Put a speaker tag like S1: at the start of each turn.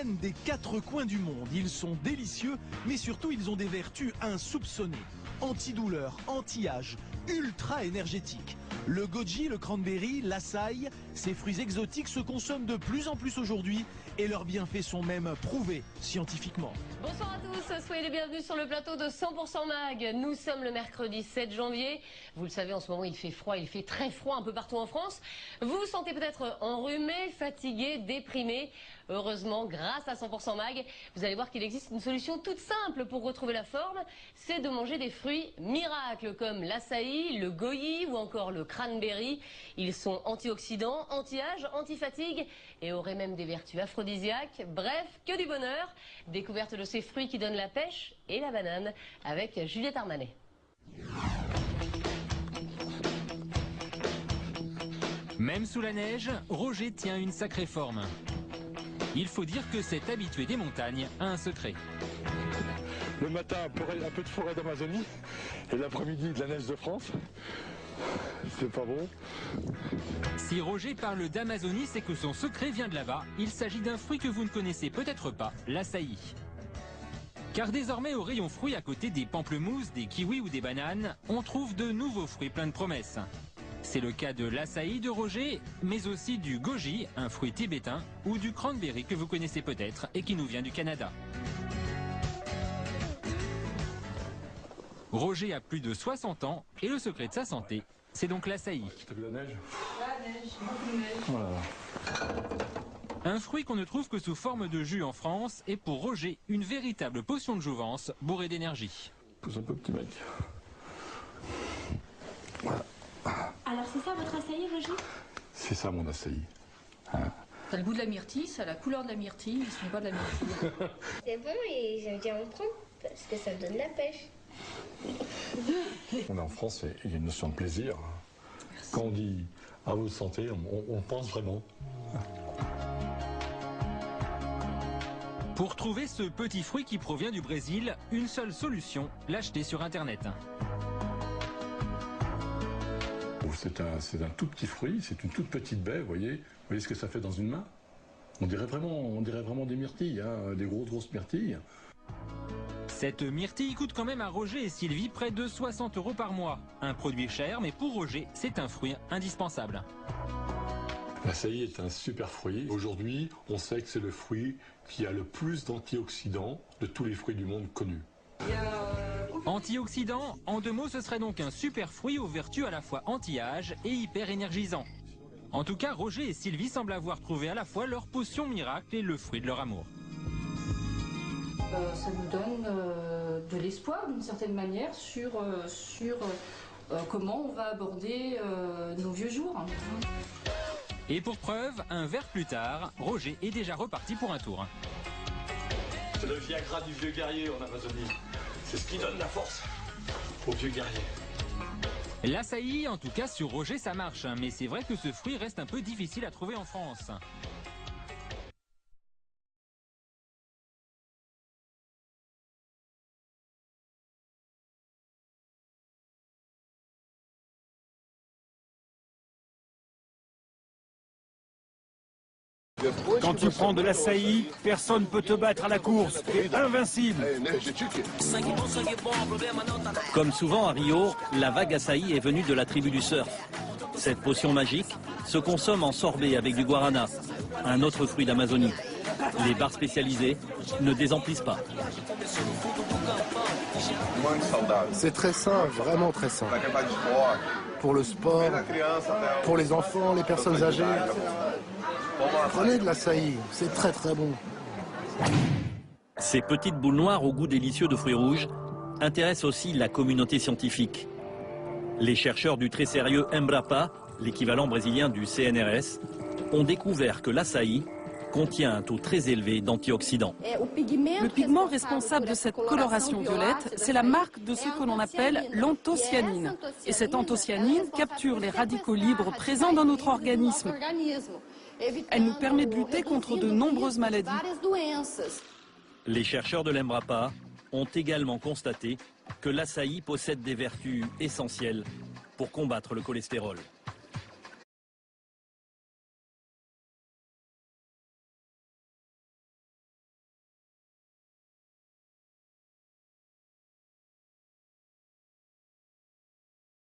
S1: viennent des 4 coins du monde. Ils sont délicieux, mais surtout ils ont des vertus insoupçonnées. Antidouleur, anti-âge, ultra énergétique. Le goji, le cranberry, l'açaï, ces fruits exotiques se consomment de plus en plus aujourd'hui et leurs bienfaits sont même prouvés scientifiquement.
S2: Bonsoir à tous, soyez les bienvenus sur le plateau de 100% Mag. Nous sommes le mercredi 7 janvier. Vous le savez, en ce moment il fait froid, il fait très froid un peu partout en France. Vous vous sentez peut-être enrhumé, fatigué, déprimé. Heureusement, grâce à 100% Mag, vous allez voir qu'il existe une solution toute simple pour retrouver la forme. C'est de manger des fruits miracles comme l'açaï, le goji ou encore le cranberry. Ils sont antioxydants, anti-âge, anti-fatigue et auraient même des vertus aphrodisiaques. Bref, que du bonheur. Découverte de ces fruits qui donnent la pêche et la banane avec Juliette Armanet.
S3: Même sous la neige, Roger tient une sacrée forme. Il faut dire que cet habitué des montagnes a un secret.
S4: Le matin, un peu de forêt d'Amazonie et l'après-midi de la neige de France. C'est pas bon.
S3: Si Roger parle d'Amazonie, c'est que son secret vient de là-bas. Il s'agit d'un fruit que vous ne connaissez peut-être pas, l'açaï. Car désormais, au rayon fruits, à côté des pamplemousses, des kiwis ou des bananes, on trouve de nouveaux fruits pleins de promesses. C'est le cas de l'açaï de Roger, mais aussi du goji, un fruit tibétain, ou du cranberry que vous connaissez peut-être et qui nous vient du Canada. Roger a plus de 60 ans et le secret de sa santé, c'est donc l'açaï.
S4: T'as vu la neige?
S5: La neige, beaucoup de neige.
S4: Voilà.
S3: Un fruit qu'on ne trouve que sous forme de jus en France et pour Roger, une véritable potion de jouvence bourrée d'énergie.
S4: Pousse un peu, petit mec. Voilà.
S6: Alors c'est ça votre açaï, Roger?
S4: C'est ça mon açaï.
S5: Ça a le goût de la myrtille, ça a la couleur de la myrtille, ce n'est pas de la myrtille.
S6: C'est bon et j'aime bien en prendre parce que ça donne la pêche.
S4: On est en France et il y a une notion de plaisir. Merci. Quand on dit à votre santé, on pense vraiment.
S3: Pour trouver ce petit fruit qui provient du Brésil, une seule solution, l'acheter sur Internet.
S4: C'est un tout petit fruit, c'est une toute petite baie, vous voyez ce que ça fait dans une main? On dirait vraiment des myrtilles, hein, des grosses myrtilles.
S3: Cette myrtille coûte quand même à Roger et Sylvie près de 60 € par mois. Un produit cher, mais pour Roger, c'est un fruit indispensable.
S4: L'açaï est un super fruit. Aujourd'hui, on sait que c'est le fruit qui a le plus d'antioxydants de tous les fruits du monde connus.
S3: Antioxydant, en 2 mots, ce serait donc un super fruit aux vertus à la fois anti-âge et hyper énergisant. En tout cas, Roger et Sylvie semblent avoir trouvé à la fois leur potion miracle et le fruit de leur amour.
S5: Ça nous donne de l'espoir d'une certaine manière sur comment on va aborder nos vieux jours.
S3: Et pour preuve, un verre plus tard, Roger est déjà reparti pour un tour.
S7: C'est le Viagra du vieux guerrier en Amazonie. C'est ce qui donne la force aux vieux guerriers.
S3: L'açaï, en tout cas sur Roger, ça marche, mais c'est vrai que ce fruit reste un peu difficile à trouver en France.
S8: Quand tu prends de l'açaï, personne ne peut te battre à la course. T'es invincible.
S9: Comme souvent à Rio, la vague açaï est venue de la tribu du surf. Cette potion magique se consomme en sorbet avec du guarana, un autre fruit d'Amazonie. Les bars spécialisés ne désemplissent pas.
S10: C'est très sain, vraiment très sain. Pour le sport, pour les enfants, les personnes âgées. Prenez de l'açaï, c'est très très bon.
S9: Ces petites boules noires au goût délicieux de fruits rouges intéressent aussi la communauté scientifique. Les chercheurs du très sérieux Embrapa, l'équivalent brésilien du CNRS, ont découvert que l'açaï contient un taux très élevé d'antioxydants.
S11: Le pigment responsable de cette coloration violette, c'est la marque de ce que l'on appelle l'anthocyanine. Et cette anthocyanine capture les radicaux libres présents dans notre organisme. Elle nous permet de lutter contre de nombreuses maladies.
S9: Les chercheurs de l'Embrapa ont également constaté que l'açaï possède des vertus essentielles pour combattre le cholestérol.